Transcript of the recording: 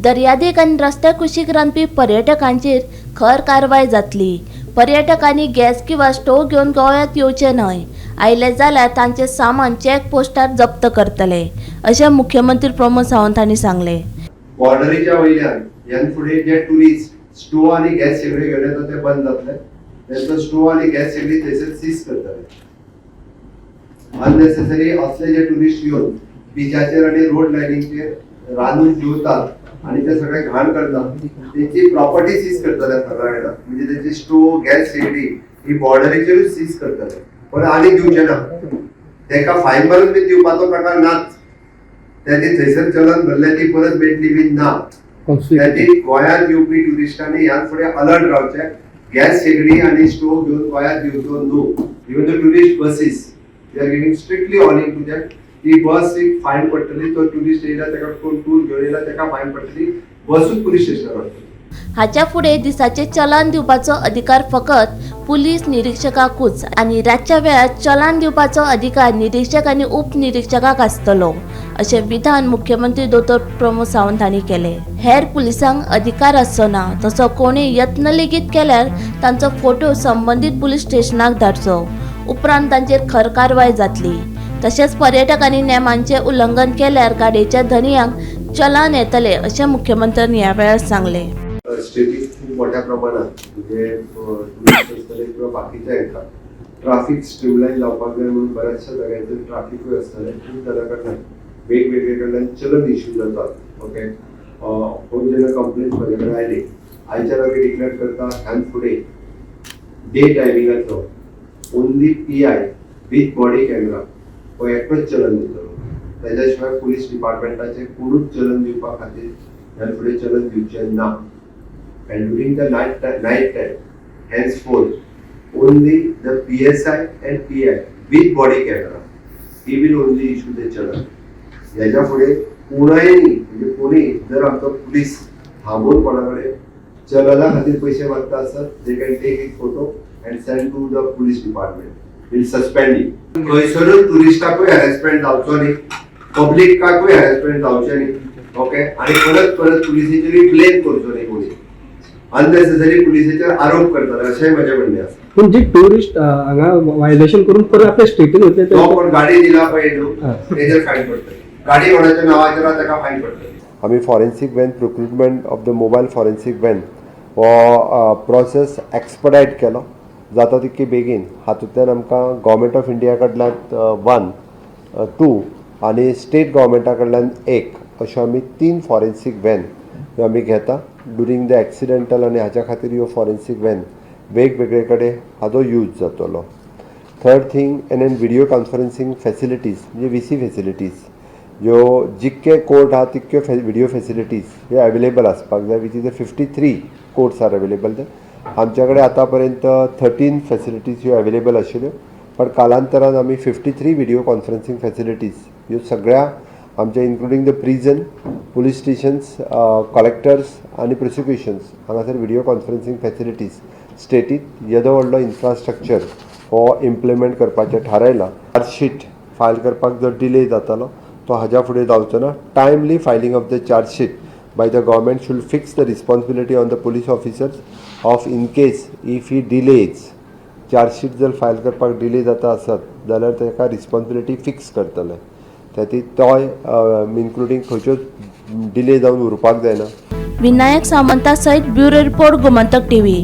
दर्यादेग आनी रस्त्या कुशीक रांदपी पर्यटकांचेर खर कारवाय जातली। पर्यटकांनी गॅस किंवा स्टोव घेवन गोंयांत येवचे न्हय। आयले जाल्यार तांचे सामान चेक पोस्टार जप्त करतले, अशें मुख्यमंत्री प्रमोद सावंत हांणी सांगले। बॉर्डरीच्या वयल्यान ह्यान फुडें जे ट्युरिस्ट स्टोव आनी गॅस सगळे घेवन येता ते बंद जातले। त्यांचो स्टोव आनी गॅस सगळी थंयसर सीज करतले। अननेसेसरी असले जे ट्युरिस्ट येवन बिचाचेर आनी रोड लायनीचेर रांदून जेवतात आणि ते सगळे घाण करतात, त्यांची प्रॉपर्टी सीज करतले सगळ्यांना। म्हणजे त्यांची स्टोव गॅस सगळी ही बॉर्डरीचेरूच सीज करतले, पण आनी दिवचे ना। तेका फायन भरून बी दिवपाचो प्रकार नाच। त्यांनी थंयसर चलन भरले ती परत मेळटली बी ना। त्याची गोंयांत येवपी ट्युरिस्टांनी ह्या फुडें अलर्ट रावचे। गॅस शेगडी आणि स्टोव घेऊन गोंयांत येवचो न्हू। Even the tourist buses they are giving strictly warning to that की बस एक फायन पडटली। तो टुरिस्ट येयला तेका कोण टूर घेवन येयला तेका फायन पडटली, बसूच पुलीस स्टेशनार वतली। हाच्या फुडें दिसाचे चलान दिवपाचो अधिकार फकत पुलीस निरीक्षकाकूच आनी रातच्या वेळार चलान दिवपाचो अधिकार निरीक्षक आनी उपनिरीक्षकाक आसतलो, अशें विधान मुख्यमंत्री दोतोर प्रमोद सावंत हांणी केले। हेर पुलिसांक अधिकार आसचो ना, तसो कोणी यत्न लेगीत केल्यार तांचो फोटो संबंधीत पुलीस स्टेशनाक धाडचो, उपरांत तांचेर खर कारवाय जातली। तशेंच पर्यटकांनी नेमांचे उल्लंघन केल्यार गाडयेच्या धनियांक चलान येतले, अशें मुख्यमंत्र्यांनी ह्या वेळार सांगले। स्टेटीत खूप मोठ्या प्रमाणात म्हणजे टुरिस्ट असतले किंवा बाकीच्या हाका ट्राफिक स्ट्रीमलाईन जावपाक जाय म्हणून बऱ्याचशा जाग्यांचेर ट्राफिक असतले। खूप जाणां कडल्यान वेगवेगळे कडल्यान चलन इश्यू जातात। ओके, कोण जेन्ना कंप्लेंट म्हजे कडेन आयली, आयच्या आमी डिक्लेअर करता ह्यान फुडें डे टायमिंगाचो only PI with body camera हो एकटोच चलन दितलो। त्याच्या शिवाय पुलीस डिपार्टमेंटाचे कोणूच चलन दिवपा खातीर ह्यान फुडें चलन दिवचे ना। And during the night time, henceforth only the PSI and PI with body camera, he will only issue the challan. याच्या पुढे कोणाही म्हणजे कोणी जर आमचा पोलीस थांबून कोणाकडे चलना खातीर पैसे मागता असत, they can take his photo and send to the police department. Will suspend him. खंयसरूच टुरिस्टाकूय हॅरेसमेंट जावचो न्ही, पब्लिकाकूय हॅरेसमेंट जावचें न्ही। ओके, आणि परत पुलिसेचेर ब्लेम करचो न्ही कोणी। अननेसेसरी पुलिसेचेर आरोप करतात अशेंय म्हजें म्हणणें आसा। पण जे टुरिस्ट हांगा वायलेशन करून परत आपल्या स्टेटीन वतले तो कोण गाडी दिला पळय न्हू, तेजेर फायन पडटली। गाडी कोणाच्या नांवाचेर आसा तेका फायन पडटली। आमी forensic van procurement of the mobile forensic van हो प्रोसेस एक्सपडायट केलो जाता तितके बेगीन। हातूंतल्यान आमकां गव्हर्मेंट ऑफ इंडिया कडल्यान 1, 2 आनी स्टेट गव्हर्मेंटा कडल्यान 1 अश्यो आमी 3 फॉरेन्सीक वॅन ह्यो आमी घेता। ड्युरींग द एक्सिडेंटल आनी हाच्या खातीर ह्यो फॉरेन्सीक वॅन वेगवेगळे कडेन हाचो यूज जातलो। Third thing, an video conferencing facilities म्हणजे VC फॅसिलिटीज ज्यो जितके कोर्ट आहा तितक्यो व्हिडिओ फॅसिलिटीज ह्यो अवेलेबल आसपाक जाय, which is 53 courts are available दे। आमच्या कडेन आतां पर्यंत 13 फॅसिलिटीज ह्यो अवेलेबल आशिल्ल्यो, पण कालांतरान आमी 53 व्हिडिओ कॉन्फरन्सींग फॅसिलिटीज ह्यो सगळ्या आमच्या including the prison, police stations, collectors आनी प्रोसिक्युशन्स हांगासर व्हिडिओ कॉन्फरन्सींग फॅसिलिटीज स्टेटींत येदो व्हडलो इन्फ्रास्ट्रक्चर हो इम्प्लिमेंट करपाचें थारायलां। चार्जशीट फायल करपाक जर डिले जातालो तो हाज्या फुडें जावचो ना। Timely filing of the chargesheet by the government should fix the responsibility on the police officers of in case if he delays. Chargesheet जर फायल करपाक डिले जाता आसत जाल्यार ताका रिस्पॉन्सिबिलिटी फिक्स करतले। त्याती तोय इन्क्लुडींग खंयच्योच डिले जावन उरपाक जायना। विनायक सामंता सयत ब्युरो रिपोर्ट गोमंतक TV।